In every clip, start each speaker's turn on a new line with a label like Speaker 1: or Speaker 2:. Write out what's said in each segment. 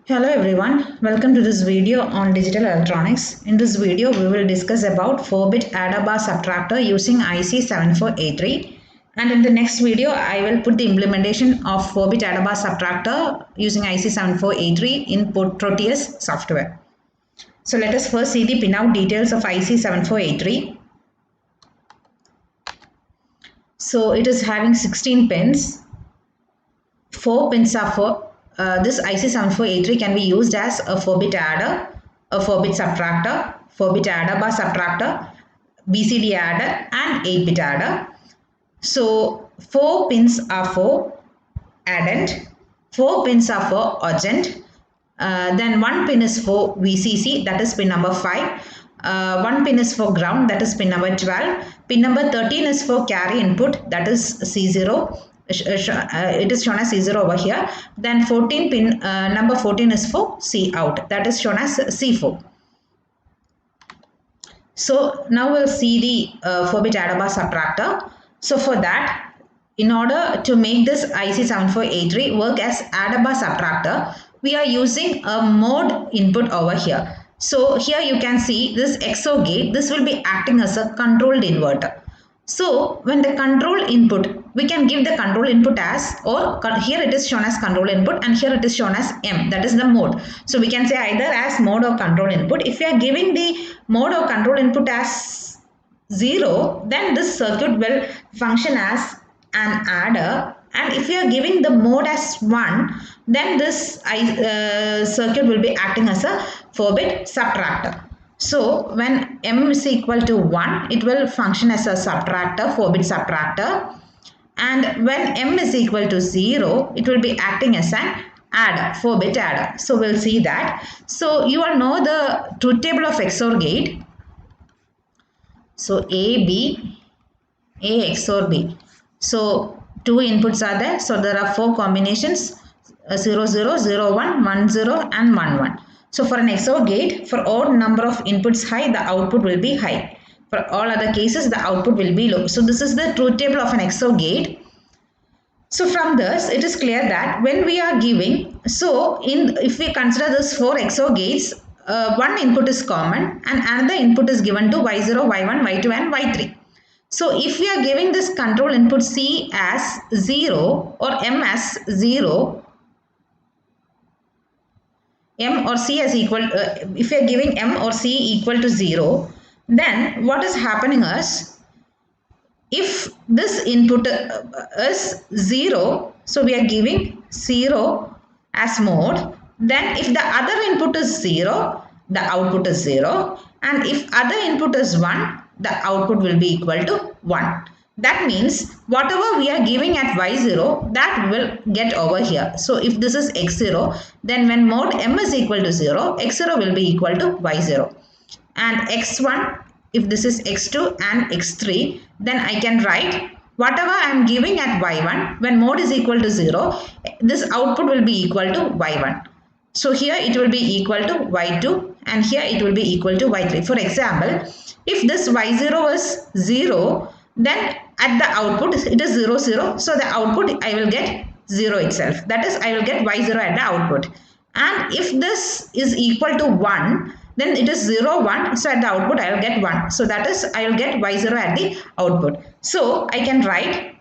Speaker 1: Hello everyone, welcome to this video on digital electronics. In this video, we will discuss about 4-bit adder bar subtractor using IC7483. And in the next video, I will put the implementation of 4-bit adder bar subtractor using IC7483 in Proteus software. So let us first see the pinout details of IC7483. So it is having 16 pins. 4 pins are for this IC7483 can be used as a 4-bit adder, a 4-bit subtractor, 4-bit adder bar subtractor, BCD adder and 8-bit adder. So 4 pins are for addend, 4 pins are for urgent, then 1 pin is for VCC, that is pin number 5. 1 pin is for ground, that is pin number 12. Pin number 13 is for carry input, that is C0. It is shown as C0 over here. Then 14 pin number 14 is for C out, that is shown as C4. So now we'll see the 4-bit adder bar subtractor. So for that, in order to make this IC7483 work as adder bar subtractor, we are using a mode input over here. So here you can see this XOR gate, this will be acting as a controlled inverter. So when the control input, we can give the control input as, or here it is shown as control input and here it is shown as M, that is the mode. So we can say either as mode or control input. If we are giving the mode or control input as 0, then this circuit will function as an adder, and if you are giving the mode as 1, then this circuit will be acting as a 4-bit subtractor. So when M is equal to 1, it will function as a subtractor, 4-bit subtractor. And when M is equal to 0, it will be acting as an adder, 4-bit adder. So we'll see that. So you all know the truth table of XOR gate. So A XOR B. So 2 inputs are there. So there are 4 combinations, 0, 0, 0, 1, 1, 0 and 1, 1. So for an XOR gate, for odd number of inputs high, the output will be high. For all other cases, the output will be low. So this is the truth table of an XOR gate. So from this, it is clear that when we are giving, if we consider this 4 XOR gates, one input is common and another input is given to Y0, Y1, Y2 and Y3. So if we are giving this control input C as 0 or M as 0, M or C is equal, if we are giving M or C equal to 0, then what is happening is, if this input is 0, so we are giving 0 as mode, then if the other input is 0, the output is 0, and if other input is 1, the output will be equal to 1. That means whatever we are giving at Y0, that will get over here. So if this is X0, then when mode M is equal to 0, X0 will be equal to Y0. And X1, if this is X2 and X3, then I can write whatever I am giving at Y1, when mode is equal to 0, this output will be equal to Y1. So here it will be equal to Y2 and here it will be equal to Y3. For example, if this Y0 is 0, then at the output it is 0, 0. So the output I will get 0 itself. That is, I will get Y0 at the output. And if this is equal to 1, then it is 0, 1. So at the output I will get 1. So that is, I will get Y0 at the output. So I can write,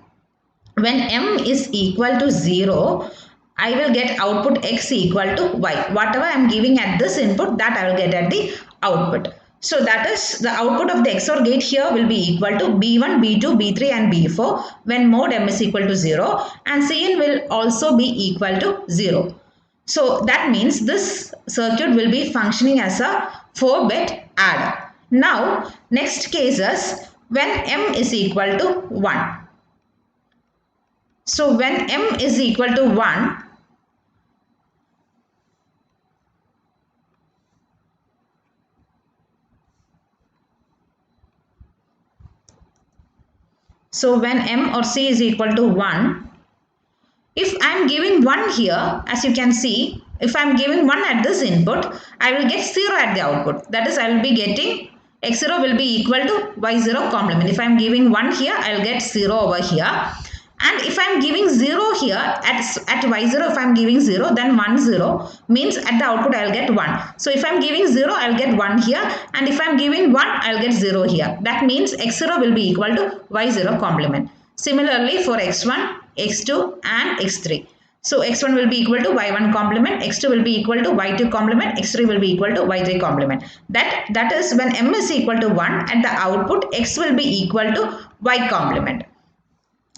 Speaker 1: when M is equal to 0, I will get output X equal to Y. Whatever I am giving at this input, that I will get at the output. So that is, the output of the XOR gate here will be equal to B1, B2, B3 and B4 when mode M is equal to 0, and Cin will also be equal to 0. So that means this circuit will be functioning as a 4-bit adder. Now next case is when M is equal to 1. So when M is equal to 1, so when M or C is equal to 1, if I am giving 1 here, as you can see, if I am giving 1 at this input, I will get 0 at the output. That is, I will be getting X0 will be equal to Y0 complement. If I am giving 1 here, I will get 0 over here. And if I am giving 0 here at y0, if I am giving 0, then 1 0 means at the output I will get 1. So if I am giving 0, I will get 1 here, and if I am giving 1, I will get 0 here. That means x0 will be equal to y0 complement. Similarly for x1, x2 and x3. So x1 will be equal to y1 complement, x2 will be equal to y2 complement, x3 will be equal to y3 complement. That is when m is equal to 1, at the output x will be equal to y complement.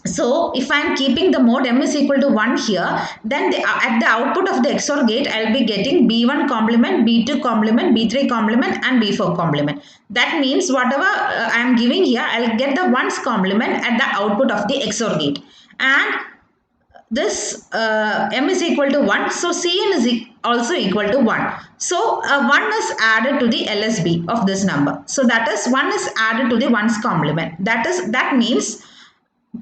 Speaker 1: So if I am keeping the mode m is equal to 1 here, then at the output of the XOR gate, I will be getting B1 complement, B2 complement, B3 complement and B4 complement. That means whatever I am giving here, I will get the ones complement at the output of the XOR gate. And this m is equal to 1, so Cn is also equal to 1. So 1 is added to the LSB of this number. So that is 1 is added to the ones complement. That means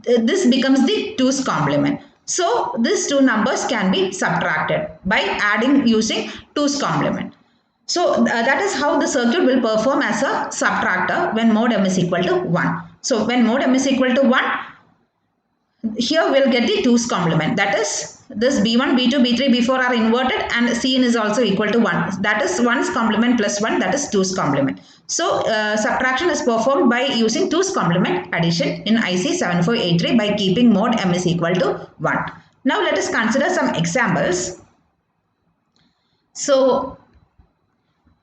Speaker 1: this becomes the 2's complement. So these two numbers can be subtracted by adding using 2's complement. So that is how the circuit will perform as a subtractor when mode m is equal to 1. So when mode m is equal to 1, here we'll get the 2's complement. That is, this B1, B2, B3, B4 are inverted and Cn is also equal to 1. That is 1's complement plus 1, that is 2's complement. So subtraction is performed by using 2's complement addition in IC 7483 by keeping mode m is equal to 1. Now let us consider some examples. So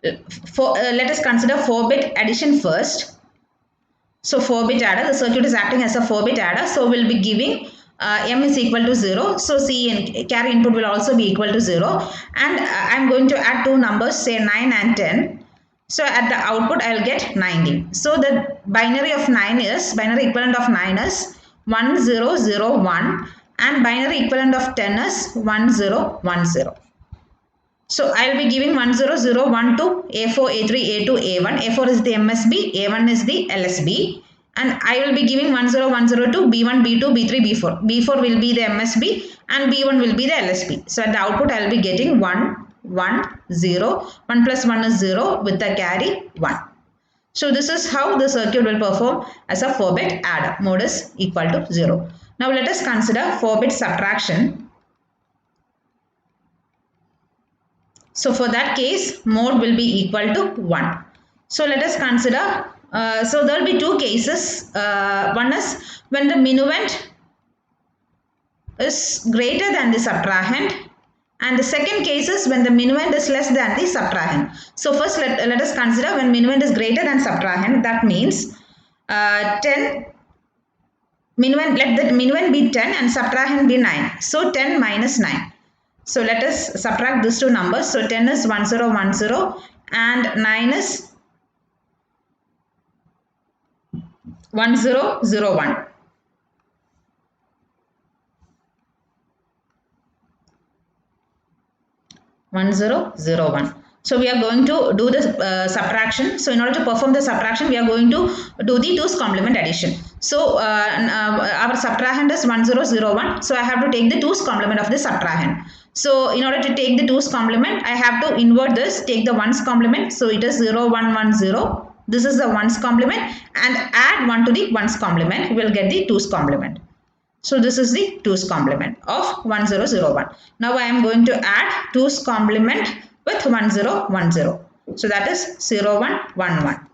Speaker 1: let us consider 4-bit addition first. So 4-bit adder, the circuit is acting as a 4-bit adder. So we'll be giving m is equal to 0. So C and carry input will also be equal to 0. And I'm going to add two numbers, say 9 and 10. So at the output, I'll get 90. So the binary equivalent of 9 is 1001 and binary equivalent of 10 is 1010. So I will be giving 1001 to A4, A3, A2, A1. A4 is the MSB, A1 is the LSB. And I will be giving 10102 B1, B2, B3, B4. B4 will be the MSB and B1 will be the LSB. So at the output I will be getting 1, 1, 0. 1 plus 1 is 0 with the carry 1. So this is how the circuit will perform as a 4-bit adder. Mode is equal to 0. Now let us consider 4-bit subtraction. So for that case, mode will be equal to 1. So let us consider, so there will be two cases. One is when the minuend is greater than the subtrahend, and the second case is when the minuend is less than the subtrahend. So first let us consider when minuend is greater than subtrahend. That means 10, minuend, let the minuend be 10 and subtrahend be 9. So 10 minus 9. So let us subtract these two numbers. So 10 is 1010 and 9 is 1001. So we are going to do the subtraction. So in order to perform the subtraction, we are going to do the 2's complement addition. So our subtrahend is 1001. So I have to take the 2's complement of the subtrahend. So in order to take the 2's complement, I have to invert this, take the 1's complement. So it is 0110. This is the 1's complement and add 1 to the 1's complement. We will get the 2's complement. So this is the 2's complement of 1001. Now I am going to add 2's complement with 1010. So that is 0111.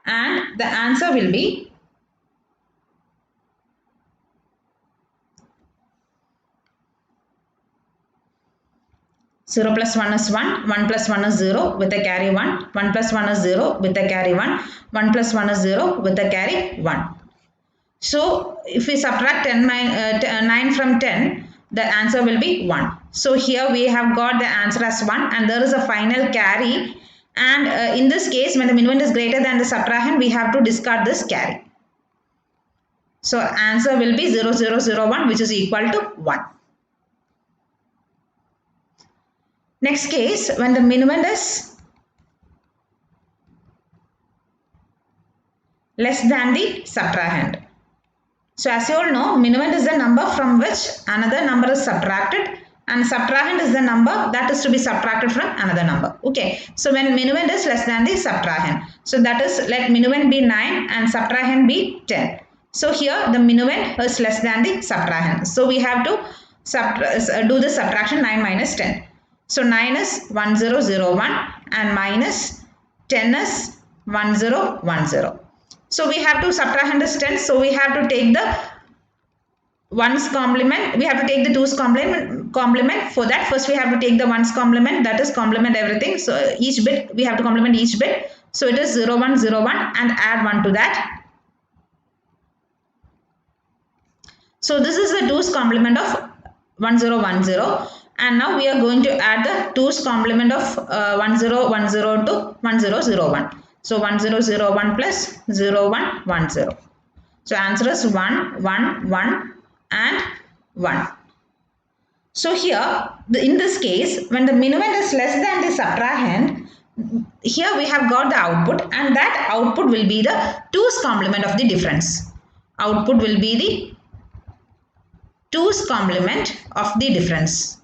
Speaker 1: And the answer will be 0 plus 1 is 1, 1 plus 1 is 0 with a carry 1, 1 plus 1 is 0 with a carry 1, 1 plus 1 is 0 with a carry 1. So if we subtract 9 from 10, the answer will be 1. So here we have got the answer as 1 and there is a final carry, and in this case when the minuend is greater than the subtrahend, we have to discard this carry. So answer will be 0001, which is equal to 1. Next case, when the minuend is less than the subtrahend. So as you all know, minuend is the number from which another number is subtracted, and subtrahend is the number that is to be subtracted from another number. Okay, so when minuend is less than the subtrahend, so that is, let minuend be 9 and subtrahend be 10. So here the minuend is less than the subtrahend. So we have to do the subtraction 9 minus 10. So 9 is 1001 and minus 10 is 1010. So we have to subtrahend is 10. So we have to take the 1's complement. We have to take the 2's complement. For that, first we have to take the 1's complement, that is complement everything. So each bit, we have to complement each bit. So it is 0101 and add 1 to that. So this is the 2's complement of 1010, and now we are going to add the 2's complement of 1010 to 1001. So 1001 plus 0110. So answer is 1, 1, 1 and 1. So here in this case, when the minuend is less than the subtrahend, here we have got the output, and that output will be the 2's complement of the difference. Output will be the 2's complement of the difference.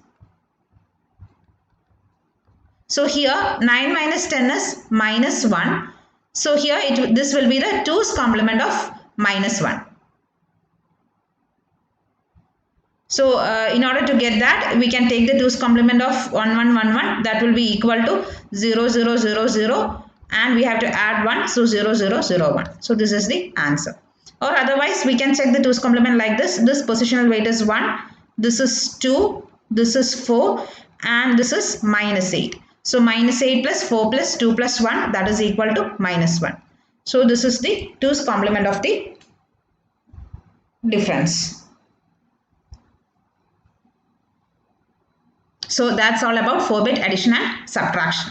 Speaker 1: So here 9 minus 10 is minus 1. So here this will be the 2's complement of minus 1. So in order to get that, we can take the 2's complement of 1, 1, 1, 1. That will be equal to 0, 0, 0, 0. And we have to add 1. So 0, 0, 0, 1. So this is the answer. Or otherwise, we can check the 2's complement like this. This positional weight is 1. This is 2. This is 4. And this is minus 8. So minus 8 plus 4 plus 2 plus 1, that is equal to minus 1. So this is the 2's complement of the difference. So that's all about 4-bit addition and subtraction.